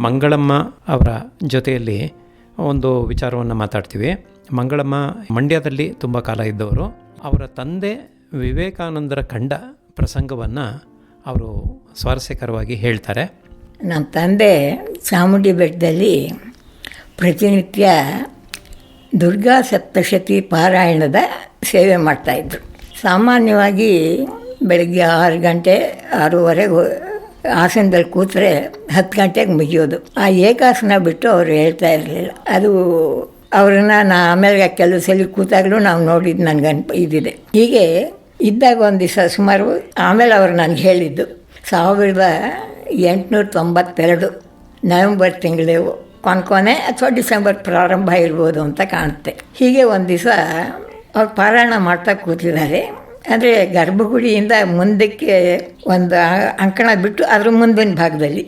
ಮಂಗಳಮ್ಮ ಅವರ ಜೊತೆಯಲ್ಲಿ ಒಂದು ವಿಚಾರವನ್ನು ಮಾತಾಡ್ತೀವಿ. ಮಂಗಳಮ್ಮ ಮಂಡ್ಯದಲ್ಲಿ ತುಂಬ ಕಾಲ ಇದ್ದವರು. ಅವರ ತಂದೆ ವಿವೇಕಾನಂದರ ಕಂಡ ಪ್ರಸಂಗವನ್ನು ಅವರು ಸ್ವಾರಸ್ಯಕರವಾಗಿ ಹೇಳ್ತಾರೆ. ನಮ್ಮ ತಂದೆ ಚಾಮುಂಡಿ ಬೆಟ್ಟದಲ್ಲಿ ಪ್ರತಿನಿತ್ಯ ದುರ್ಗಾ ಸಪ್ತಶತಿ ಪಾರಾಯಣದ ಸೇವೆ ಮಾಡ್ತಾಯಿದ್ರು. ಸಾಮಾನ್ಯವಾಗಿ ಬೆಳಗ್ಗೆ 6 ಗಂಟೆ 6:30 ಆಸನದಲ್ಲಿ ಕೂತ್ರೆ 10 ಗಂಟೆಗೆ ಮುಗಿಯೋದು. ಆ ಏಕಾಸನ ಬಿಟ್ಟು ಅವರು ಹೇಳ್ತಾ ಇರಲಿಲ್ಲ. ಅದು ಅವ್ರನ್ನ ಆಮೇಲೆ ಕೆಲವು ಸಲ ಕೂತಾಗಲೂ ನಾವು ನೋಡಿದ್ದು ನನಗೆ ಇದಿದೆ. ಹೀಗೆ ಇದ್ದಾಗ ಒಂದು ದಿವಸ ಸುಮಾರು ಆಮೇಲೆ ಅವ್ರು ನನಗೆ ಹೇಳಿದ್ದು 1892 ನವೆಂಬರ್ ತಿಂಗಳು ಕೊನೆ ಅಥವಾ ಡಿಸೆಂಬರ್ ಪ್ರಾರಂಭ ಇರ್ಬೋದು ಅಂತ ಕಾಣುತ್ತೆ. ಹೀಗೆ ಒಂದು ದಿವಸ ಅವ್ರು ಪಾರಾಯಣ ಮಾಡ್ತಾ ಕೂತಿದ್ದಾರೆ. ಅಂದರೆ ಗರ್ಭಗುಡಿಯಿಂದ ಮುಂದಕ್ಕೆ ಒಂದು ಅಂಕಣ ಬಿಟ್ಟು ಅದ್ರ ಮುಂದಿನ ಭಾಗದಲ್ಲಿ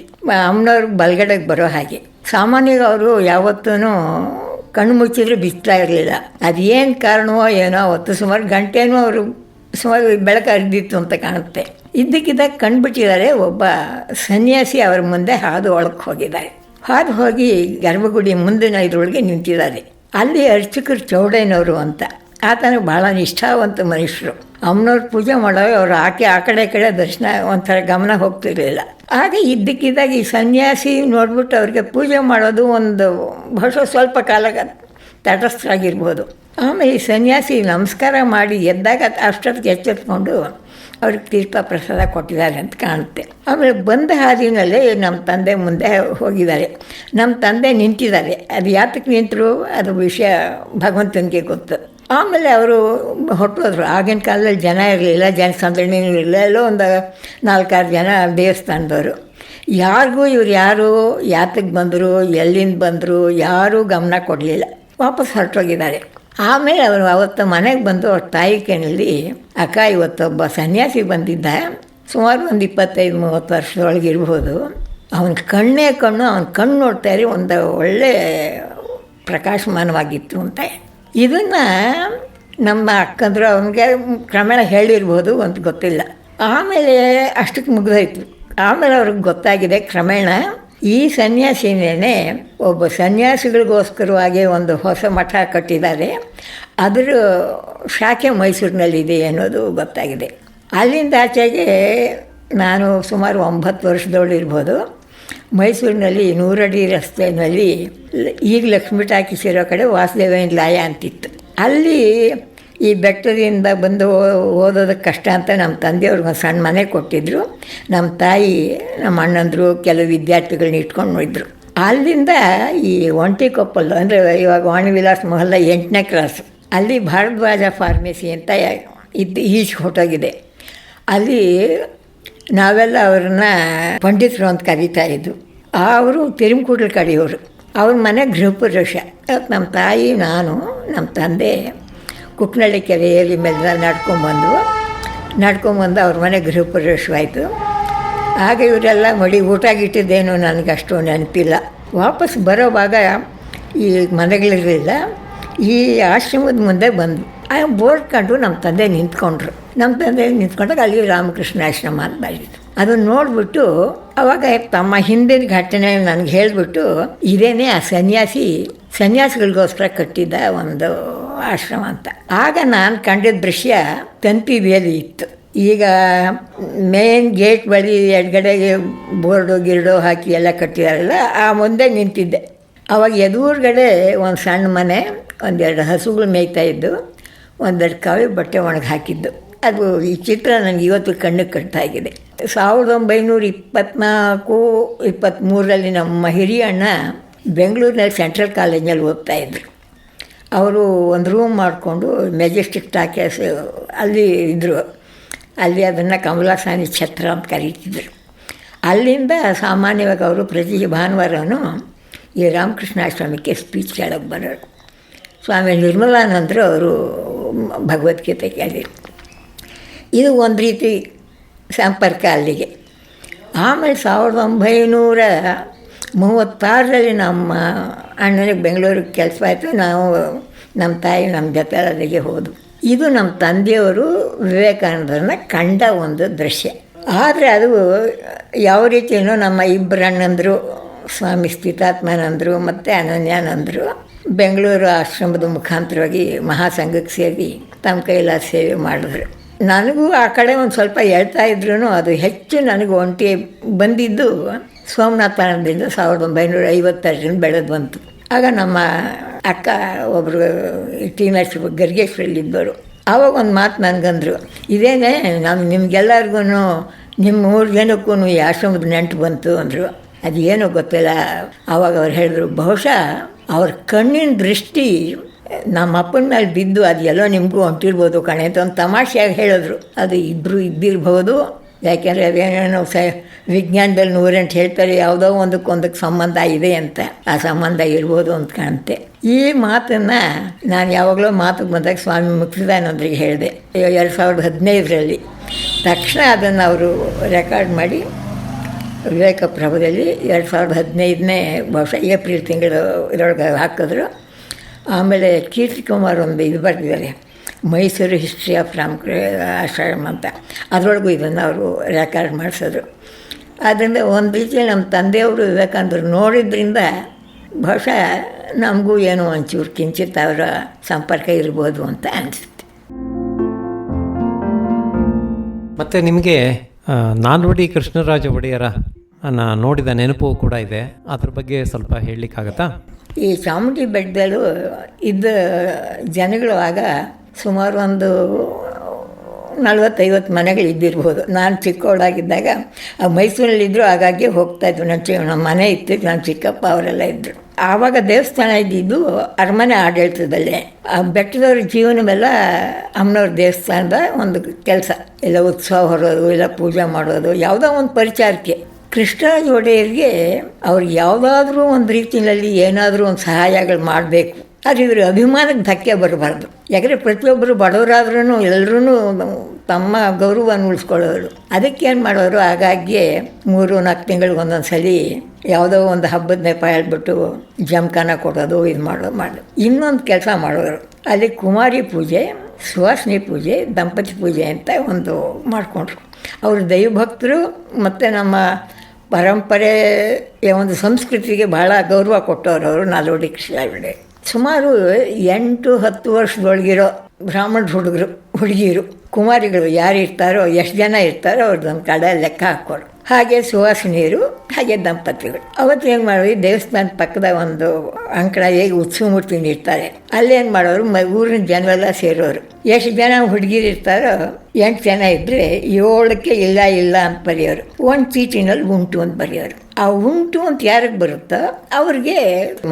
ಅಮ್ಮನವ್ರು ಬಲಗಡೆಗೆ ಬರೋ ಹಾಗೆ. ಸಾಮಾನ್ಯವಾಗಿ ಅವರು ಯಾವತ್ತೂ ಕಣ್ಣು ಮುಚ್ಚಿದ್ರೆ ಬಿಸ್ತಾ ಇರಲಿಲ್ಲ. ಅದೇನು ಕಾರಣವೋ ಏನೋ ಅವತ್ತು ಸುಮಾರು ಗಂಟೆನೂ ಅವರು ಸುಮಾರು ಬೆಳಕು ಹರಿದಿತ್ತು ಅಂತ ಕಾಣುತ್ತೆ. ಇದ್ದಕ್ಕಿದ್ದಾಗ ಕಂಡುಬಿಟ್ಟಿದ್ದಾರೆ, ಒಬ್ಬ ಸನ್ಯಾಸಿ ಅವರ ಮುಂದೆ ಹಾದು ಒಳಕ್ಕೆ ಹೋಗಿದ್ದಾರೆ. ಹಾದು ಹೋಗಿ ಗರ್ಭಗುಡಿ ಮುಂದಿನ ಇದರೊಳಗೆ ನಿಂತಿದ್ದಾರೆ. ಅಲ್ಲಿ ಅರ್ಚಕರು ಚೌಡಯ್ಯನವರು ಅಂತ, ಆತನ ಭಾಳ ನಿಷ್ಠಾವಂತ ಮನುಷ್ಯರು. ಅಮ್ಮನವ್ರು ಪೂಜೆ ಮಾಡೋರು ಅವರು ಆ ಕಡೆ ದರ್ಶನ ಒಂಥರ ಗಮನ ಹೋಗ್ತಿರ್ಲಿಲ್ಲ. ಆಗ ಇದ್ದಕ್ಕಿದ್ದಾಗ ಈ ಸನ್ಯಾಸಿ ನೋಡ್ಬಿಟ್ಟು ಅವ್ರಿಗೆ ಪೂಜೆ ಮಾಡೋದು ಒಂದು ಬಹುಶಃ ಸ್ವಲ್ಪ ಕಾಲ ತಟಸ್ಥರಾಗಿರ್ಬೋದು. ಆಮೇಲೆ ಈ ಸನ್ಯಾಸಿ ನಮಸ್ಕಾರ ಮಾಡಿ ಎದ್ದಾಗ ಅಷ್ಟೊತ್ತಿಗೆ ಎಚ್ಚೆತ್ಕೊಂಡು ಅವ್ರಿಗೆ ತೀರ್ಥ ಪ್ರಸಾದ ಕೊಟ್ಟಿದ್ದಾರೆ ಅಂತ ಕಾಣುತ್ತೆ. ಆಮೇಲೆ ಬಂದ ಹಾದಿನಲ್ಲೇ ನಮ್ಮ ತಂದೆ ಮುಂದೆ ಹೋಗಿದ್ದಾರೆ. ನಮ್ಮ ತಂದೆ ನಿಂತಿದ್ದಾರೆ. ಅದು ಯಾತಕ್ಕೆ ನಿಂತರು ಅದು ವಿಷಯ ಭಗವಂತನಿಗೆ ಗೊತ್ತು. ಆಮೇಲೆ ಅವರು ಹೊಟ್ಟೋದ್ರು. ಆಗಿನ ಕಾಲದಲ್ಲಿ ಜನ ಇರಲಿಲ್ಲ, ಜನಸಂದಣಿನೂ ಇರಲಿಲ್ಲ. ಎಲ್ಲೋ ಒಂದು 4-6 ಜನ ದೇವಸ್ಥಾನದವರು. ಯಾರಿಗೂ ಇವ್ರು ಯಾರು ಯಾತಕ್ಕೆ ಬಂದರು, ಎಲ್ಲಿಂದ ಬಂದರು ಯಾರೂ ಗಮನ ಕೊಡಲಿಲ್ಲ. ವಾಪಸ್ ಹೊರಟೋಗಿದ್ದಾರೆ. ಆಮೇಲೆ ಅವರು ಅವತ್ತು ಮನೆಗೆ ಬಂದು ಅವ್ರ ತಾಯಿ ಕೈನಲ್ಲಿ, ಅಕ್ಕ ಇವತ್ತೊಬ್ಬ ಸನ್ಯಾಸಿ ಬಂದಿದ್ದ, ಸುಮಾರು ಒಂದು 25-30 ವರ್ಷದೊಳಗಿರ್ಬೋದು. ಅವನ ಕಣ್ಣು ಅವನ ಕಣ್ಣು ನೋಡ್ತಾರೆ, ಒಂದು ಒಳ್ಳೆ ಪ್ರಕಾಶಮಾನವಾಗಿತ್ತು ಅಂತ. ಇದನ್ನು ನಮ್ಮ ಅಕ್ಕಂದ್ರು ಅವನಿಗೆ ಕ್ರಮೇಣ ಹೇಳಿರ್ಬೋದು ಅಂತ ಗೊತ್ತಿಲ್ಲ. ಆಮೇಲೆ ಅಷ್ಟಕ್ಕೆ ಮುಗಿದೋಯ್ತು. ಆಮೇಲೆ ಅವ್ರಿಗೆ ಗೊತ್ತಾಗಿದೆ ಕ್ರಮೇಣ ಈ ಸನ್ಯಾಸಿನೇ ಒಬ್ಬ ಸನ್ಯಾಸಿಗಳಿಗೋಸ್ಕರವಾಗಿ ಒಂದು ಹೊಸ ಮಠ ಕಟ್ಟಿದ್ದಾರೆ, ಅದರ ಶಾಖೆ ಮೈಸೂರಿನಲ್ಲಿದೆ ಅನ್ನೋದು ಗೊತ್ತಾಗಿದೆ. ಅಲ್ಲಿಂದ ಆಚೆಗೆ ನಾನು ಸುಮಾರು 9 ವರ್ಷದವಳಿರ್ಬೋದು. ಮೈಸೂರಿನಲ್ಲಿ 100 ಅಡಿ ರಸ್ತೆಯಲ್ಲಿ ಈಗ ಲಕ್ಷ್ಮೀ ಟಾಕೀಸಿರೋ ಕಡೆ ವಾಸುದೇವಯ್ಯನ ಲಾಯ ಅಂತಿತ್ತು. ಅಲ್ಲಿ ಈ ಬೆಟ್ಟದಿಂದ ಬಂದು ಓದೋದಕ್ಕೆ ಕಷ್ಟ ಅಂತ ನಮ್ಮ ತಂದೆಯವ್ರಿಗೆ ಒಂದು ಸಣ್ಣ ಮನೆ ಕೊಟ್ಟಿದ್ದರು. ನಮ್ಮ ತಾಯಿ ನಮ್ಮ ಅಣ್ಣಂದರು ಕೆಲವು ವಿದ್ಯಾರ್ಥಿಗಳನ್ನ ಇಟ್ಕೊಂಡು ನೋಡಿದ್ರು. ಅಲ್ಲಿಂದ ಈ ಒಂಟಿಕೊಪ್ಪಲ್ ಅಂದರೆ ಇವಾಗ ವಾಣಿವಿಲಾಸ್ ಮೊಹಲ್ಲ 8ನೇ ಕ್ರಾಸ್, ಅಲ್ಲಿ ಭಾರದ್ವಾಜ ಫಾರ್ಮೆಸಿ ಅಂತ ಈಚೆ ಹೊಟ್ಟೋಗಿದೆ. ಅಲ್ಲಿ ನಾವೆಲ್ಲ ಅವ್ರನ್ನ ಪಂಡಿತರು ಅಂತ ಕರೀತಾ ಇದ್ದು. ಅವರು ತಿರುಮಕೂಡ್ಲ ಕಡೆಯವರು. ಅವ್ರ ಮನೆ ಗೃಹಪ್ರವೇಶ. ನಮ್ಮ ತಾಯಿ ನಾನು ನಮ್ಮ ತಂದೆ ಕುಕ್ನಳ್ಳಿ ಕೆರೆಯಲ್ಲಿ ಮೇಲೆ ನಡ್ಕೊಂಬಂದು ಅವ್ರ ಮನೆ ಗೃಹಪ್ರವೇಶವಾಯಿತು. ಆಗ ಇವರೆಲ್ಲ ಊಟ ಗಿಟ್ಟಿದ್ದೇನೋ ನನಗೆ ಅಷ್ಟು ನೆನಪಿಲ್ಲ. ವಾಪಸ್ ಬರೋವಾಗ ಈ ಮನೆಗಳಿರಲಿಲ್ಲ. ಈ ಆಶ್ರಮದ ಮುಂದೆ ಬಂದು ಬೋರ್ಡ್ ಕಂಡು ನಮ್ಮ ತಂದೆ ನಿಂತ್ಕೊಂಡ್ರು. ನಮ್ಮ ತಂದೆ ನಿಂತ್ಕೊಂಡಾಗ ಅಲ್ಲಿ ರಾಮಕೃಷ್ಣ ಆಶ್ರಮ ಅಂತ ಬರೀತು. ಅದನ್ನು ನೋಡಿಬಿಟ್ಟು ಅವಾಗ ತಮ್ಮ ಹಿಂದಿನ ಘಟನೆ ನನಗೆ ಹೇಳಿಬಿಟ್ಟು, ಇದೇನೇ ಆ ಸನ್ಯಾಸಿಗಳಿಗೋಸ್ಕರ ಕಟ್ಟಿದ್ದ ಒಂದು ಆಶ್ರಮ ಅಂತ. ಆಗ ನಾನು ಕಂಡಿದ್ದ ದೃಶ್ಯ ತಂತಿ ಬೇಲಿ ಇತ್ತು. ಈಗ ಮೇನ್ ಗೇಟ್ ಬಳಿ ಎಡಗಡೆಗೆ ಬೋರ್ಡು ಹಾಕಿ ಎಲ್ಲ ಕಟ್ಟಿದಾರಲ್ಲ, ಆ ಮುಂದೆ ನಿಂತಿದ್ದೆ. ಅವಾಗ ಎದುರುಗಡೆ ಒಂದು ಸಣ್ಣ ಮನೆ, 1-2 ಹಸುಗಳು ಮೇಯ್ತಾ ಇದ್ದು, 1-2 ಕಾವಿ ಬಟ್ಟೆ ಒಣಗಿ ಹಾಕಿದ್ದು. ಅದು ಈ ಚಿತ್ರ ನನಗೆ ಇವತ್ತು ಕಣ್ಣಿಗೆ ಕಟ್ಟಾಗಿದೆ. 1924-23ರಲ್ಲಿ ನಮ್ಮ ಹಿರಿಯ ಅಣ್ಣ ಬೆಂಗಳೂರಿನಲ್ಲಿ ಸೆಂಟ್ರಲ್ ಕಾಲೇಜ್ನಲ್ಲಿ ಓದ್ತಾಯಿದ್ರು. ಅವರು ಒಂದು ರೂಮ್ ಮಾಡಿಕೊಂಡು ಮೆಜೆಸ್ಟಿಕ್ ಟಾಕೀಸ್ ಅಲ್ಲಿ ಇದ್ದರು. ಅಲ್ಲಿ ಅದನ್ನು ಕಮಲಾಸಾನಿ ಛತ್ರ ಅಂತ ಕರೀತಿದ್ರು. ಅಲ್ಲಿಂದ ಸಾಮಾನ್ಯವಾಗಿ ಅವರು ಪ್ರತಿ ಭಾನುವಾರನೂ ಈ ರಾಮಕೃಷ್ಣ ಆಶ್ರಮಕ್ಕೆ ಸ್ಪೀಚ್ ಕೇಳೋಕ್ಕೆ ಬರೋರು. ಸ್ವಾಮಿ ನಿರ್ಮಲಾನಂದರು ಅವರು ಭಗವದ್ಗೀತೆ ಕೇಳಿದ್ರು. ಇದು ಒಂದು ರೀತಿ ಸಂಪರ್ಕ ಅಲ್ಲಿಗೆ. ಆಮೇಲೆ 1936ರಲ್ಲಿ ನಮ್ಮ ಅಣ್ಣನಿಗೆ ಬೆಂಗಳೂರಿಗೆ ಕೆಲಸ ಆಯಿತು. ನಾವು ನಮ್ಮ ತಾಯಿ ನಮ್ಮ ಜೊತೆ ಅಲ್ಲಿಗೆ ಹೋದ್ವು. ಇದು ನಮ್ಮ ತಂದೆಯವರು ವಿವೇಕಾನಂದರನ್ನ ಕಂಡ ಒಂದು ದೃಶ್ಯ. ಆದರೆ ಅದು ಯಾವ ರೀತಿಯೂ ನಮ್ಮ 2 ಅಣ್ಣಂದರು ಸ್ವಾಮಿ ಸ್ಥಿತಾತ್ಮಾನಂದರು ಮತ್ತು ಅನನ್ಯಾನಂದರು ಬೆಂಗಳೂರು ಆಶ್ರಮದ ಮುಖಾಂತರವಾಗಿ ಮಹಾಸಂಘಕ್ಕೆ ಸೇರಿ ತಮ್ಮ ಕೈಲಾದ ಸೇವೆ ಮಾಡಿದ್ರು. ನನಗೂ ಆ ಕಡೆ ಒಂದು ಸ್ವಲ್ಪ ಹೇಳ್ತಾ ಇದ್ರು ಅದು ಹೆಚ್ಚು ನನಗೆ ಒಂಟಿ ಬಂದಿದ್ದು ಸೋಮನಾಥಾನಂದದಿಂದ 1952 ಬೆಳೆದು ಬಂತು. ಆಗ ನಮ್ಮ ಅಕ್ಕ ಒಬ್ಬರು ಟಿ ನರಸೀಪುರ ಗರ್ಗೇಶ್ವರಲ್ಲಿದ್ದವರು. ಆವಾಗ ಒಂದು ಮಾತು ನನಗಂದರು, ಇದೇನೇ ನಿಮ್ಗೆಲ್ಲರಿಗೂ ನಿಮ್ಮ 3 ಜನಕ್ಕೂ ಈ ಆಶ್ರಮದ ನೆಂಟು ಬಂತು ಅಂದರು. ಅದು ಏನೋ ಗೊತ್ತಿಲ್ಲ. ಆವಾಗ ಅವ್ರು ಹೇಳಿದ್ರು, ಬಹುಶಃ ಅವ್ರ ಕಣ್ಣಿನ ದೃಷ್ಟಿ ನಮ್ಮ ಅಪ್ಪನ ಮೇಲೆ ಬಿದ್ದು ಅದು ಎಲ್ಲೋ ನಿಮಗೂ ಹೊಂಟಿರ್ಬೋದು ಕಣೆ ಅಂತ ಒಂದು ತಮಾಷೆಯಾಗಿ ಹೇಳಿದ್ರು. ಅದು ಇಬ್ಬರು ಇದ್ದಿರ್ಬೋದು, ಯಾಕೆಂದರೆ ಅದೇನೇನೋ ವಿಜ್ಞಾನದಲ್ಲಿ 108 ಹೇಳ್ತಾರೆ, ಯಾವುದೋ ಒಂದಕ್ಕೆ ಸಂಬಂಧ ಇದೆ ಅಂತ. ಆ ಸಂಬಂಧ ಇರ್ಬೋದು ಅಂತ ಕಾಣುತ್ತೆ. ಈ ಮಾತನ್ನು ನಾನು ಯಾವಾಗಲೂ ಮಾತಿಗೆ ಬಂದಾಗ ಸ್ವಾಮಿ ಮುಕ್ತಿದಾನಂದರಿಗೆ ಹೇಳಿದೆ 2015ರಲ್ಲಿ. ತಕ್ಷಣ ಅದನ್ನು ಅವರು ರೆಕಾರ್ಡ್ ಮಾಡಿ ವಿವೇಕ ಪ್ರಭದಲ್ಲಿ 2015ನೇ ಬಹುಶಃ ಏಪ್ರಿಲ್ ಇದರೊಳಗೆ ಹಾಕಿದ್ರು. ಆಮೇಲೆ ಕೀರ್ತಿ ಕುಮಾರ್ ಒಂದು ಇದು ಬರೆದಿದ್ದಾರೆ, ಮೈಸೂರು ಹಿಸ್ಟ್ರಿ ಆಫ್ ಆಶ್ರಮ ಅಂತ. ಅದರೊಳಗೂ ಇದನ್ನು ಅವರು ರೆಕಾರ್ಡ್ ಮಾಡಿಸಿದ್ರು. ಆದ್ದರಿಂದ ಒಂದು ರೀತಿಯಲ್ಲಿ ನಮ್ಮ ತಂದೆಯವರು ವಿವೇಕಾನಂದರು ನೋಡಿದ್ರಿಂದ ಬಹುಶಃ ನಮಗೂ ಏನೋ ಒಂಚೂರು ಕಿಂಚಿತ್ ಅವರ ಸಂಪರ್ಕ ಇರ್ಬೋದು ಅಂತ ಅನಿಸುತ್ತೆ. ಮತ್ತು ನಿಮಗೆ ನಾಲ್ವಡಿ ಕೃಷ್ಣರಾಜ ಒಡೆಯರ ನೋಡಿದ ನೆನಪು ಕೂಡ ಇದೆ, ಅದ್ರ ಬಗ್ಗೆ ಸ್ವಲ್ಪ ಹೇಳಲಿಕ್ಕಾಗತ್ತಾ? ಈ ಚಾಮುಂಡಿ ಬೆಟ್ಟದಲ್ಲೂ ಇದ್ದ ಜನಗಳು ಆಗ ಸುಮಾರು ಒಂದು 40-50 ಮನೆಗಳು ಇದ್ದಿರ್ಬೋದು. ನಾನು ಚಿಕ್ಕವಳಾಗಿದ್ದಾಗ ಮೈಸೂರಲ್ಲಿದ್ದರು, ಹಾಗಾಗಿ ಹೋಗ್ತಾಯಿದ್ವಿ. ನಮ್ಮ ಮನೆ ಇತ್ತು, ನನ್ನ ಚಿಕ್ಕಪ್ಪ ಅವರೆಲ್ಲ ಇದ್ದರು. ಆವಾಗ ದೇವಸ್ಥಾನ ಇದ್ದಿದ್ದು ಅರಮನೆ ಆಡಳಿತದಲ್ಲೇ. ಆ ಬೆಟ್ಟದವ್ರ ಜೀವನವೆಲ್ಲ ಅಮ್ಮನವ್ರ ದೇವಸ್ಥಾನದ ಒಂದು ಕೆಲಸ, ಇಲ್ಲ ಉತ್ಸವ ಹೊರೋದು, ಇಲ್ಲ ಪೂಜೆ ಮಾಡೋದು, ಯಾವುದೋ ಒಂದು ಪರಿಚಾರಕ್ಕೆ. ಕೃಷ್ಣರಾಜ ಒಡೆಯರಿಗೆ ಅವ್ರಿಗೆ ಯಾವುದಾದ್ರೂ ಒಂದು ರೀತಿಯಲ್ಲಿ ಏನಾದರೂ ಒಂದು ಸಹಾಯಗಳು ಮಾಡಬೇಕು, ಆದರೆ ಇವ್ರ ಅಭಿಮಾನಕ್ಕೆ ಧಕ್ಕೆ ಬರಬಾರ್ದು. ಯಾಕಂದರೆ ಪ್ರತಿಯೊಬ್ಬರು ಬಡವರಾದ್ರೂ ಎಲ್ಲರೂ ತಮ್ಮ ಗೌರವವನ್ನು ಉಳಿಸ್ಕೊಳ್ಳೋರು. ಅದಕ್ಕೇನು ಮಾಡೋರು, ಹಾಗಾಗಿ 3-4 ತಿಂಗಳಿಗೆ ಒಂದೊಂದು ಸಲ ಯಾವುದೋ ಒಂದು ಹಬ್ಬದ ನೆಪ ಹೇಳ್ಬಿಟ್ಟು ಜಮಖಾನ ಕೊಡೋದು, ಇದು ಮಾಡೋದು. ಇನ್ನೊಂದು ಕೆಲಸ ಮಾಡೋರು, ಅಲ್ಲಿ ಕುಮಾರಿ ಪೂಜೆ, ಸುವಾಸಿನಿ ಪೂಜೆ, ದಂಪತಿ ಪೂಜೆ ಅಂತ ಒಂದು ಮಾಡಿಕೊಂಡ್ರು. ಅವರು ದೈವಭಕ್ತರು ಮತ್ತು ನಮ್ಮ ಪರಂಪರೆಯ ಒಂದು ಸಂಸ್ಕೃತಿಗೆ ಬಹಳ ಗೌರವ ಕೊಟ್ಟವರು ಅವರು ನಾಲ್ವಡಿ ಕೃಷ್ಣರಾಜ. ಸುಮಾರು 8-10 ವರ್ಷದೊಳಗಿರೋ ಬ್ರಾಹ್ಮಣ ಹುಡುಗಿರು ಕುಮಾರಿಗಳು ಯಾರು ಇರ್ತಾರೋ, ಎಷ್ಟು ಜನ ಇರ್ತಾರೋ ಅವ್ರದ್ದೊಂದು ಕಡೆ ಲೆಕ್ಕ ಹಾಕೋರು. ಹಾಗೆ ಸುವಾಸಿನಿಯರು, ಹಾಗೆ ದಂಪತಿಗಳು. ಅವತ್ತು ಏನು ಮಾಡೋದು, ದೇವಸ್ಥಾನದ ಪಕ್ಕದ ಒಂದು ಅಂಕಣ ಹೇಗೆ ಉತ್ಸವ ಮೂರ್ತಿ ಇರ್ತಾರೆ, ಅಲ್ಲೇನು ಮಾಡೋರು, ಊರಿನ ಜನವೆಲ್ಲ ಸೇರೋರು. ಎಷ್ಟು ಜನ ಹುಡುಗಿರು ಇರ್ತಾರೋ 8 ಜನ ಇದ್ದರೆ 7ಕ್ಕೆ ಇಲ್ಲ ಅಂತ ಬರೆಯೋರು. ಒಂದು ಚೀಟಿನಲ್ಲಿ ಉಂಟು ಅಂತ ಬರೆಯೋರು. ಆ ಉಂಟು ಅಂತ ಯಾರಿಗೆ ಬರುತ್ತೋ ಅವ್ರಿಗೆ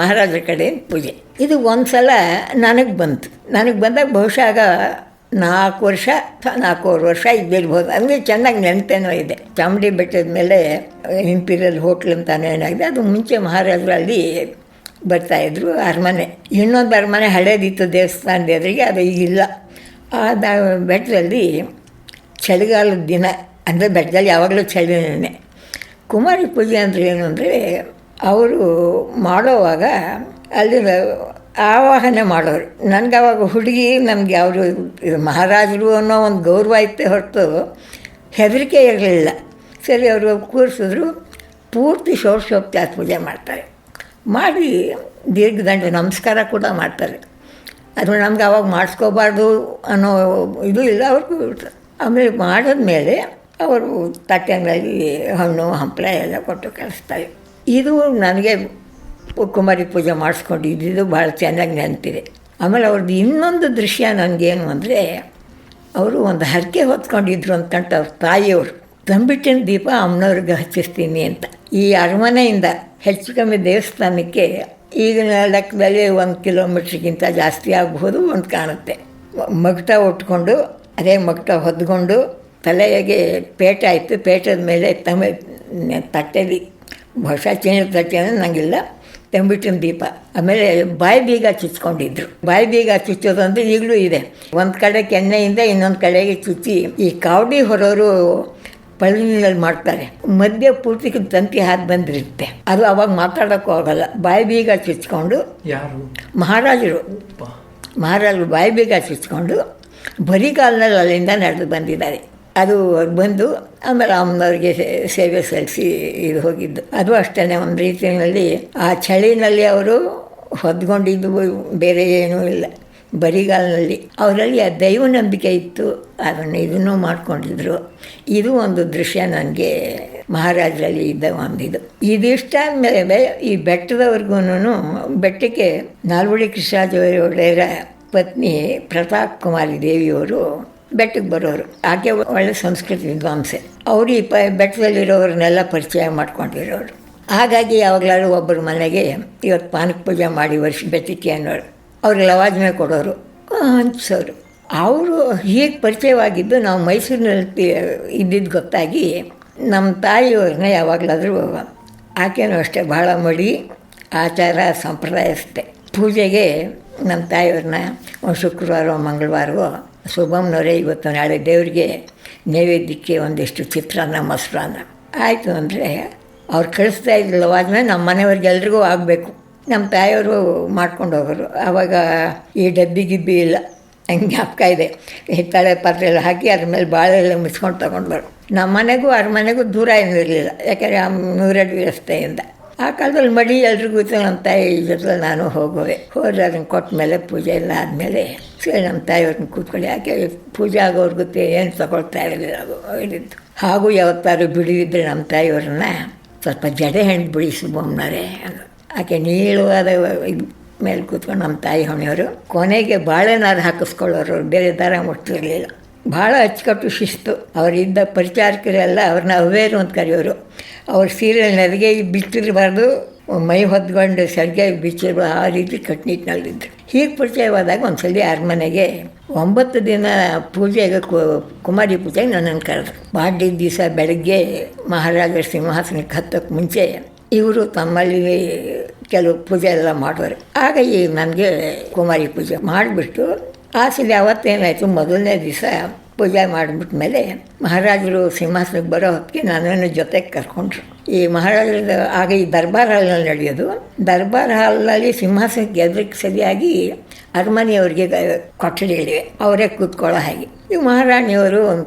ಮಹಾರಾಜರ ಕಡೆ ಪೂಜೆ. ಇದು ಒಂದು ಸಲ ನನಗೆ ಬಂದಾಗ ಬಹುಶಃ ಆಗ 4 ವರ್ಷ ಇದ್ದಿರ್ಬೋದು. ಅಂದರೆ ಚೆನ್ನಾಗಿ ನೆನಪೇನೋ ಇದೆ. ಚಾಮುಂಡಿ ಬೆಟ್ಟದ ಮೇಲೆ ಇಂಪೀರಿಯಲ್ ಹೋಟ್ಲ್ ಅಂತ ಏನಾಗಿದೆ, ಅದು ಮುಂಚೆ ಮಹಾರಾಜರು ಅಲ್ಲಿ ಬರ್ತಾಯಿದ್ರು. ಅರಮನೆ, ಇನ್ನೊಂದು ಅರಮನೆ ಹಳೇದಿತ್ತು ದೇವಸ್ಥಾನದ ಎದುರಿಗೆ, ಅದು ಈಗಿಲ್ಲ. ಆ ಬೆಟ್ಟದಲ್ಲಿ ಚಳಿಗಾಲದ ದಿನ, ಅಂದರೆ ಬೆಟ್ಟದಲ್ಲಿ ಯಾವಾಗಲೂ ಚಳಿನೇ. ಕುಮಾರಿ ಪೂಜೆ ಅಂದರೆ ಏನು ಅಂದರೆ, ಅವರು ಮಾಡೋವಾಗ ಅಲ್ಲಿ ಆವಾಹನೆ ಮಾಡೋರು. ನನಗೆ ಆವಾಗ ಹುಡುಗಿ, ನಮಗೆ ಅವರು ಮಹಾರಾಜರು ಅನ್ನೋ ಒಂದು ಗೌರವ ಇತ್ತೇ ಹೊರತು ಹೆದರಿಕೆ ಇರಲಿಲ್ಲ. ಸರಿ, ಅವರು ಕೂರಿಸಿದ್ರು. ಪೂರ್ತಿ ಷೋಡಶೋಪಚಾರ ಪೂಜೆ ಮಾಡ್ತಾರೆ. ಮಾಡಿ ದೀರ್ಘದಂಡ ನಮಸ್ಕಾರ ಕೂಡ ಮಾಡ್ತಾರೆ. ಅದು ನಮ್ಗೆ ಆವಾಗ ಮಾಡಿಸ್ಕೋಬಾರ್ದು ಅನ್ನೋ ಇದು ಇಲ್ಲ ಅವ್ರಿಗೂ. ಆಮೇಲೆ ಮಾಡಿದ್ಮೇಲೆ ಅವರು ತಟ್ಟೆನಲ್ಲಿ ಹಣ್ಣು ಹಂಪಲ ಎಲ್ಲ ಕೊಟ್ಟು ಕಳಿಸ್ತಾರೆ. ಇದು ನನಗೆ ಕುಮಾರಿ ಪೂಜೆ ಮಾಡಿಸ್ಕೊಂಡಿದ್ದು ಭಾಳ ಚೆನ್ನಾಗಿ ನೆನಪಿದೆ. ಆಮೇಲೆ ಅವ್ರದ್ದು ಇನ್ನೊಂದು ದೃಶ್ಯ ನನಗೇನು ಅಂದರೆ, ಅವರು ಒಂದು ಹರಕೆ ಹೊತ್ಕೊಂಡಿದ್ರು ಅಂದ್ಕೊಂಡು ಅವ್ರ ತಾಯಿಯವರು ತಂಬಿಟ್ಟಿನ ದೀಪ ಅಮ್ಮನವ್ರಿಗೆ ಹಚ್ಚಿಸ್ತೀನಿ ಅಂತ. ಈ ಅರಮನೆಯಿಂದ ಹೆಚ್ಚು ಕಮ್ಮಿ ದೇವಸ್ಥಾನಕ್ಕೆ ಈಗಿನ ಲೆಕ್ಕದಲ್ಲಿ 1 ಕಿಲೋಮೀಟ್ರಿಗಿಂತ ಜಾಸ್ತಿ ಆಗಬಹುದು ಅಂತ ಕಾಣುತ್ತೆ. ಮಗ್ಟ ಉಟ್ಕೊಂಡು, ಅದೇ ಮಗ್ಟ ಹೊದ್ಕೊಂಡು, ತಲೆಗೆ ಪೇಟ ಆಯಿತು. ಪೇಟದ ಮೇಲೆ ತಟ್ಟೆಲಿ, ಬಹುಶಃ ಚಿನ್ನದ ತಟ್ಟೆ ಅಂದರೆ ನನಗಿಲ್ಲ, ತಂಬಿಟ್ಟಿನ ದೀಪ. ಆಮೇಲೆ ಬಾಯಿ ಬೀಗ ಚುಚ್ಕೊಂಡಿದ್ರು. ಬಾಯಿ ಬೀಗ ಚುಚ್ಚೋದು ಅಂದರೆ ಈಗಲೂ ಇದೆ. ಒಂದು ಕಡೆ ಕೆನ್ನೆಯಿಂದ ಇನ್ನೊಂದು ಕಡೆಗೆ ಚುಚ್ಚಿ, ಈ ಕಾವಡಿ ಹೊರೋರು ಪಳ್ಳಿನಲ್ಲಿ ಮಾಡ್ತಾರೆ, ಮಧ್ಯೆ ಪೂರ್ತಿ ತಂತಿ ಹಾಕಿ ಬಂದಿರುತ್ತೆ. ಅದು ಅವಾಗ ಮಾತಾಡೋಕ್ಕೂ ಆಗೋಲ್ಲ. ಬಾಯಿ ಬೀಗ ಚುಚ್ಕೊಂಡು, ಯಾರು ಮಹಾರಾಜರು ಬಾಯಿ ಬೀಗ ಚುಚ್ಕೊಂಡು ಬರೀ ಕಾಲಿನಲ್ಲಿ ಅಲ್ಲಿಂದ ನಡೆದು ಬಂದಿದ್ದಾರೆ. ಅದು ಬಂದು ಆಮೇಲೆ ಅಮ್ಮನವ್ರಿಗೆ ಸೇವೆ ಸಲ್ಲಿಸಿ ಇದು ಹೋಗಿದ್ದು. ಅದು ಅಷ್ಟೇ ಒಂದು ರೀತಿಯಲ್ಲಿ ಆ ಚಳಿನಲ್ಲಿ ಅವರು ಹೊದ್ಕೊಂಡಿದ್ದು ಬೇರೆ ಏನೂ ಇಲ್ಲ, ಬರಿಗಾಲಿನಲ್ಲಿ. ಅವರಲ್ಲಿ ಆ ದೈವ ನಂಬಿಕೆ ಇತ್ತು, ಅದನ್ನು ಇದನ್ನು ಮಾಡ್ಕೊಂಡಿದ್ರು. ಇದು ಒಂದು ದೃಶ್ಯ ನನಗೆ ಮಹಾರಾಜರಲ್ಲಿ ಇದ್ದ ಒಂದಿದು. ಇದಿಷ್ಟ ಆದಮೇಲೆ ಈ ಬೆಟ್ಟದವರೆಗೂ ಬೆಟ್ಟಕ್ಕೆ ನಾಲ್ವಡಿ ಕೃಷ್ಣರಾಜ ಒಡೆಯರ ಪತ್ನಿ ಪ್ರತಾಪ್ ಕುಮಾರಿ ದೇವಿಯವರು ಬೆಟ್ಟಕ್ಕೆ ಬರೋರು. ಆಕೆ ಒಳ್ಳೆ ಸಂಸ್ಕೃತ ವಿದ್ವಾಂಸೆ. ಅವರು ಈ ಬೆಟ್ಟದಲ್ಲಿರೋರನ್ನೆಲ್ಲ ಪರಿಚಯ ಮಾಡ್ಕೊಂಡಿರೋರು. ಹಾಗಾಗಿ ಯಾವಾಗಲಾದ್ರು ಒಬ್ಬರ ಮನೆಗೆ ಇವತ್ತು ಪಾನಕ ಪೂಜೆ ಮಾಡಿ ವರ್ಷ ಬೆಟ್ಟಕ್ಕೆ ಅನ್ನೋರು, ಅವ್ರಿಗೆ ಲವಾಜ್ಮೆ ಕೊಡೋರು, ಹಂಚೋರು. ಅವರು ಹೀಗೆ ಪರಿಚಯವಾಗಿದ್ದು ನಾವು ಮೈಸೂರಿನಲ್ಲಿ ಇದ್ದಿದ್ದು ಗೊತ್ತಾಗಿ ನಮ್ಮ ತಾಯಿಯವ್ರನ್ನ ಯಾವಾಗಲಾದರೂ, ಆಕೆನೂ ಅಷ್ಟೇ ಭಾಳ ಮಡಿ ಆಚಾರ ಸಂಪ್ರದಾಯಸ್ಥೆ. ಪೂಜೆಗೆ ನಮ್ಮ ತಾಯಿಯವ್ರನ್ನ ಒಂದು ಶುಕ್ರವಾರ ಮಂಗಳವಾರವೋ ಶುಭಮ್ನವರೇ ಇವತ್ತು ನಾಳೆ ದೇವರಿಗೆ ನೈವೇದ್ಯಕ್ಕೆ ಒಂದಿಷ್ಟು ಚಿತ್ರಾನ್ನ ಮೊಸರನ್ನ ಆಯಿತು ಅಂದರೆ ಅವ್ರು ಕಳಿಸ್ತಾ ಇದ್ದಿಲ್ಲ ಲವಾಜ್ಮೆ. ನಮ್ಮ ಮನೆಯವ್ರಿಗೆ ಎಲ್ರಿಗೂ ಆಗಬೇಕು. ನಮ್ಮ ತಾಯಿಯವರು ಮಾಡ್ಕೊಂಡು ಹೋಗೋರು. ಆವಾಗ ಈ ಡಬ್ಬಿ ಗಿಬ್ಬಿ ಇಲ್ಲ, ಹಂಗೆ ಜ್ಞಾಪಕ ಇದೆ. ಹಿತ್ತಾಳೆ ಪಾತ್ರೆ ಎಲ್ಲ ಹಾಕಿ ಅದ್ರ ಮೇಲೆ ಬಾಳೆಲ್ಲ ಮುಚ್ಕೊಂಡು ತೊಗೊಂಡು ಬರೋ. ನಮ್ಮ ಮನೆಗೂ ಅರಮನೆಗೂ ದೂರ ಏನೂ ಇರಲಿಲ್ಲ, ಯಾಕೆಂದರೆ ಆ 100 ಅಡಿ ರಸ್ತೆಯಿಂದ. ಆ ಕಾಲದಲ್ಲಿ ಮಡಿ ಎಲ್ರಿಗೂ ಇತ್ತು. ನಮ್ಮ ತಾಯಿ ಜೊತೆ ನಾನು ಹೋಗುವೆ. ಹೋದ್ರೆ ಅದನ್ನು ಕೊಟ್ಟ ಮೇಲೆ ಪೂಜೆ ಎಲ್ಲ ಆದಮೇಲೆ ಸರಿ ನಮ್ಮ ತಾಯಿಯವ್ರನ್ನ ಕೂತ್ಕೊಳ್ಳಿ, ಯಾಕೆ ಪೂಜೆ ಆಗೋರ್ಗೂ ಏನು ತಗೊಳ್ತಾ ಇರಲಿಲ್ಲ ಹೇಳಿದ್ದು. ಹಾಗೂ ಯಾವತ್ತಾರು ಬಿಡಿದಿದ್ದರೆ ನಮ್ಮ ತಾಯಿಯವ್ರನ್ನ ಸ್ವಲ್ಪ ಜಡೆ ಹೆಣ್ಣು ಬಿಡಿ ಸುಬ್ಬಮ್ಮನವರೇ ಅನ್ನೋದು. ಆಕೆ ನೀಳವಾದ ಮೇಲೆ ಕೂತ್ಕೊಂಡು ನಮ್ಮ ತಾಯಿ ಹೊಣೆಯವರು ಕೊನೆಗೆ ಬಾಳೆನಾರು ಹಾಕಿಸ್ಕೊಳ್ಳೋರು, ಬೇರೆ ದಾರ ಮುಟ್ತಿರಲಿಲ್ಲ. ಭಾಳ ಅಚ್ಚುಕಟ್ಟು ಶಿಸ್ತು. ಅವರಿದ್ದ ಪರಿಚಾರಕರೆಲ್ಲ ಅವ್ರನ್ನ ಅವೇರು ಅಂತ ಕರೆಯೋರು. ಅವ್ರ ಸೀರೆ ನೆರಿಗೆ ಬಿಚ್ಚಿರಬಾರ್ದು, ಮೈ ಹೊದ್ಕೊಂಡು ಸರಿಗೆ ಬಿಚ್ಚಿರಬಾರ್ದು, ಆ ರೀತಿ ಕಟ್ನಿಟ್ಟಿನಲ್ಲಿದ್ದರು. ಹೀಗೆ ಪರಿಚಯವಾದಾಗ ಒಂದು ಸಲ ಅರಮನೆಗೆ 9 ದಿನ ಪೂಜೆಗೆ ಕುಮಾರಿ ಪೂಜೆಗೆ ನನ್ನನ್ನು ಕರೆದ್ರು. ಮಾಡಿದ ದಿವಸ ಬೆಳಗ್ಗೆ ಮಹಾರಾಜರ ಸಿಂಹಾಸನಕ್ಕೆ ಹತ್ತಕ್ಕೆ ಮುಂಚೆ ಇವರು ತಮ್ಮಲ್ಲಿ ಕೆಲವು ಪೂಜೆ ಎಲ್ಲ ಮಾಡೋರು. ಆಗ ಈ ನನಗೆ ಕುಮಾರಿ ಪೂಜೆ ಮಾಡಿಬಿಟ್ಟು ಆ ಸಲ ಅವತ್ತೇನಾಯಿತು, ಮೊದಲನೇ ದಿವಸ ಪೂಜೆ ಮಾಡಿಬಿಟ್ಟ ಮೇಲೆ ಮಹಾರಾಜರು ಸಿಂಹಾಸನಕ್ಕೆ ಬರೋ ಹೊತ್ತಿಗೆ ನನ್ನನ್ನು ಜೊತೆಗೆ ಕರ್ಕೊಂಡ್ರು. ಈ ಮಹಾರಾಜರ ಆಗ ಈ ದರ್ಬಾರ್ ಹಾಲ್ನಲ್ಲಿ ನಡೆಯೋದು. ದರ್ಬಾರ್ ಹಾಲ್ನಲ್ಲಿ ಸಿಂಹಾಸನಕ್ಕೆ ಎದುರಿಗೆ ಸರಿಯಾಗಿ ಅರಮನೆಯವ್ರಿಗೆ ಕೊಠಡಿಗಳಿವೆ, ಅವರೇ ಕೂತ್ಕೊಳ್ಳೋ ಹಾಗೆ. ಈ ಮಹಾರಾಣಿಯವರು ಒಂದು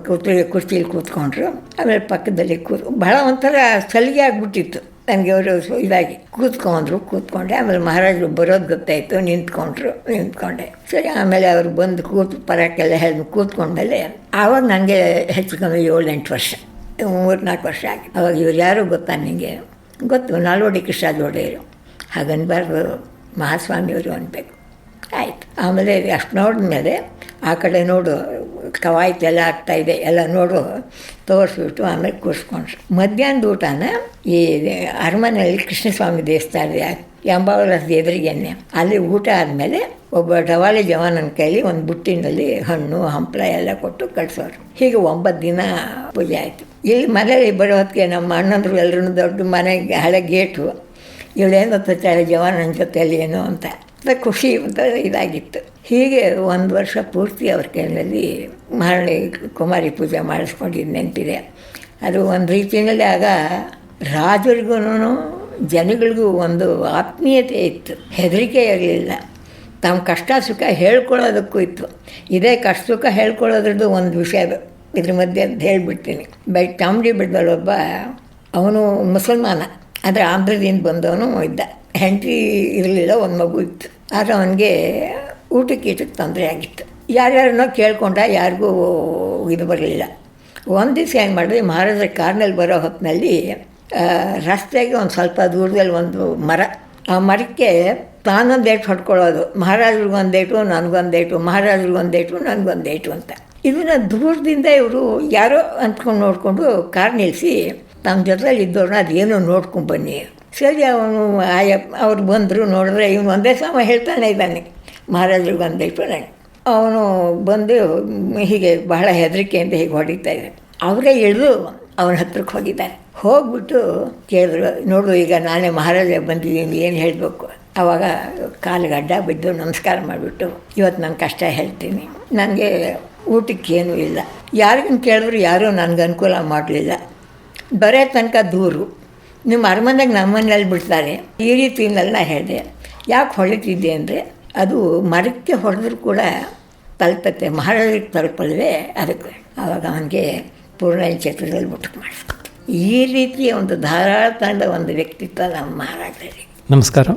ಕುರ್ಚಿಲಿ ಕೂತ್ಕೊಂಡ್ರು. ಆಮೇಲೆ ಪಕ್ಕದಲ್ಲಿ ಬಹಳ ಒಂಥರ ಸಲಿಗೆ ಆಗಿಬಿಟ್ಟಿತ್ತು ನನಗೆ. ಅವರು ಇದಾಗಿ ಕೂತ್ಕೊಂಡೆ. ಆಮೇಲೆ ಮಹಾರಾಜರು ಬರೋದು ಗೊತ್ತಾಯಿತು, ನಿಂತ್ಕೊಂಡೆ. ಸರಿ, ಆಮೇಲೆ ಅವರು ಬಂದು ಪರಕ್ಕೆಲ್ಲ ಹೇಳಿ ಕೂತ್ಕೊಂಡ್ಮೇಲೆ ಆವಾಗ ನನಗೆ ಹೆಚ್ಚು ಕಮ್ಮಿ 7-8 ವರ್ಷ, 3-4 ವರ್ಷ ಆಗಿ. ಅವಾಗ ಇವ್ರು ಯಾರು ಗೊತ್ತಾ ನಿಮಗೆ? ಗೊತ್ತು, ನಾಲ್ವಡಿ ಕೃಷ್ಣರಾಜ ಒಡೆಯರು. ಹಾಗನ್ಬಾರ್ದು, ಮಹಾಸ್ವಾಮಿಯವರು ಅನ್ಬೇಕು. ಆಯಿತು. ಆಮೇಲೆ ಅಷ್ಟು ನೋಡಿದ್ಮೇಲೆ ಆ ಕಡೆ ನೋಡು, ಕವಾಯ್ತು ಎಲ್ಲ ಆಗ್ತಾಯಿದೆ ಎಲ್ಲ ನೋಡು ತೋರಿಸ್ಬಿಟ್ಟು ಆಮೇಲೆ ಕೂರಿಸ್ಕೊಂಡ್ರು. ಮಧ್ಯಾಹ್ನದ ಊಟನ ಈ ಅರಮನೆಯಲ್ಲಿ ಕೃಷ್ಣಸ್ವಾಮಿ ದೇವಸ್ಥಾನ ಎಂಬಾವಲದ ಎದುರಿಗೆನೆ ಅಲ್ಲಿ ಊಟ ಆದಮೇಲೆ ಒಬ್ಬ ಡವಾಲಿ ಜವಾನನ ಕೈಲಿ ಒಂದು ಬುಟ್ಟಿನಲ್ಲಿ ಹಣ್ಣು ಹಂಪಲ ಎಲ್ಲ ಕೊಟ್ಟು ಕಳಿಸೋರು. ಹೀಗೆ 9 ದಿನ ಪೂಜೆ ಆಯಿತು. ಇಲ್ಲಿ ಮನೇಲಿ ಬರೋ ಹೊತ್ತಿಗೆ ನಮ್ಮ ಅಣ್ಣಂದರು ಎಲ್ಲರೂ ದೊಡ್ಡ ಮನೆಗೆ ಹಳೆ ಗೇಟು, ಇವಳೇನು ಗೊತ್ತಾಳೆ ಜವಾನನ ಜೊತೆಯಲ್ಲಿ ಏನೋ ಅಂತ ಖುಷಿ ಅಂತ ಇದಾಗಿತ್ತು. ಹೀಗೆ 1 ವರ್ಷ ಪೂರ್ತಿ ಅವ್ರ ಕೈಯಲ್ಲಿ ಮಹಾರಾಣಿ ಕುಮಾರಿ ಪೂಜೆ ಮಾಡಿಸ್ಕೊಂಡಿದ್ದು ನೆನಪಿದೆ. ಅದು ಒಂದು ರೀತಿಯಲ್ಲಿ ಆಗ ರಾಜರಿಗೂ ಜನಗಳಿಗೂ ಒಂದು ಆತ್ಮೀಯತೆ ಇತ್ತು, ಹೆದರಿಕೆ ಇರಲಿಲ್ಲ. ತಮ್ಮ ಕಷ್ಟ ಸುಖ ಹೇಳ್ಕೊಳ್ಳೋದಕ್ಕೂ ಇತ್ತು. ಇದೇ ಕಷ್ಟ ಸುಖ ಹೇಳ್ಕೊಳ್ಳೋದ್ರದ್ದು ಒಂದು ವಿಷಯ ಇದ್ರ ಮಧ್ಯೆ ಅಂತ ಹೇಳಿಬಿಡ್ತೀನಿ. ಚಾಮುಂಡಿ ಬೆಟ್ಟದಲ್ಲೊಬ್ಬ ಅವನು ಮುಸಲ್ಮಾನ, ಆದರೆ ಆಂಧ್ರದಿಂದ ಬಂದವನು ಇದ್ದ. ಹೆಂಡತಿ ಇರಲಿಲ್ಲ, ಒಂದು ಮಗು ಇತ್ತು. ಆದರೆ ಅವನಿಗೆ ಊಟಕ್ಕೆ ತೊಂದರೆ ಆಗಿತ್ತು. ಯಾರ್ಯಾರನ್ನೋ ಕೇಳ್ಕೊಂಡ, ಯಾರಿಗೂ ಇದು ಬರಲಿಲ್ಲ. ಒಂದು ದಿವಸ ಏನು ಮಾಡಿದ್ವಿ, ಮಹಾರಾಜರ ಕಾರ್ನಲ್ಲಿ ಬರೋ ಹೊತ್ತಿನಲ್ಲಿ ರಸ್ತೆಗೆ ಒಂದು ಸ್ವಲ್ಪ ದೂರದಲ್ಲಿ ಒಂದು ಮರ, ಆ ಮರಕ್ಕೆ ತಾನೊಂದೇಟು ಹೊಡ್ಕೊಳ್ಳೋದು, ಮಹಾರಾಜರಿಗೊಂದೇಟು ನನಗೊಂದೇಟು, ಮಹಾರಾಜರಿಗೊಂದೇಟು ನನಗೊಂದೇಟು ಅಂತ. ಇದನ್ನು ದೂರದಿಂದ ಇವರು ಯಾರೋ ಅಂದ್ಕೊಂಡು ನೋಡಿಕೊಂಡು ಕಾರ್ ನಿಲ್ಲಿಸಿ ತಮ್ಮ ಜೊತೆಲಿ ಇದ್ದವ್ರನ್ನ ಅದೇನೋ ನೋಡ್ಕೊಂಡ್ಬನ್ನಿ. ಸರಿ, ಅವನು ಅವ್ರು ಬಂದರು. ನೋಡಿದ್ರೆ ಇವನು ಒಂದೇ ಸಮ ಹೇಳ್ತಾನೆ ಇದ್ದಾನೆ, ಮಹಾರಾಜರಿಗೊಂದೇಟು ನನಗೆ. ಅವನು ಬಂದು ಹೀಗೆ ಬಹಳ ಹೆದರಿಕೆಯಿಂದ ಹೀಗೆ ಹೊಡಿತಾ ಇದ್ದಾನೆ. ಅವರೇ ಇಳಿದು ಅವನ ಹತ್ರಕ್ಕೆ ಹೋಗಿದ್ದಾರೆ. ಹೋಗ್ಬಿಟ್ಟು ಕೇಳಿದ್ರು, ನೋಡು ಈಗ ನಾನೇ ಮಹಾರಾಜ ಬಂದಿದ್ದೀನಿ, ಏನು ಹೇಳಬೇಕು. ಆವಾಗ ಕಾಲಿಗೆ ಅಡ್ಡ ಬಿದ್ದು ನಮಸ್ಕಾರ ಮಾಡಿಬಿಟ್ಟು, ಇವತ್ತು ನನ್ನ ಕಷ್ಟ ಹೇಳ್ತೀನಿ, ನನಗೆ ಊಟಕ್ಕೇನೂ ಇಲ್ಲ, ಯಾರಿಗನ್ನು ಕೇಳಿದ್ರು ಯಾರೂ ನನಗೆ ಅನುಕೂಲ ಮಾಡಲಿಲ್ಲ, ಬರೋ ತನಕ ದೂರು, ನಿಮ್ಮ ಅರಮನೆಗೆ ನಮ್ಮನೇಲಿ ಬಿಡ್ತಾರೆ, ಈ ರೀತಿಯಿಂದೆಲ್ಲ ಹೇಳಿದೆ. ಯಾಕೆ ಹೊಳಿತಿದ್ದೆ ಅಂದರೆ, ಅದು ಮರಕ್ಕೆ ಹೊಡೆದ್ರೂ ಕೂಡ ತಲುಪತ್ತೆ, ಮಹಾರಾಜರಿಗೆ ತಲುಪಲ್ವೇ ಅದಕ್ಕೆ. ಆವಾಗ ಅವನಿಗೆ ಪೂರ್ಣ ಕ್ಷೇತ್ರದಲ್ಲಿ ಮುಟ್ಟಕ್ಕೆ ಮಾಡಿಸ್ಕೊತು. ಈ ರೀತಿಯ ಒಂದು ಧಾರಾಳ ತಂಡ ಒಂದು ವ್ಯಕ್ತಿತ್ವ ನಮ್ಮ ಮಹಾರಾಜರಲ್ಲಿ. ನಮಸ್ಕಾರ.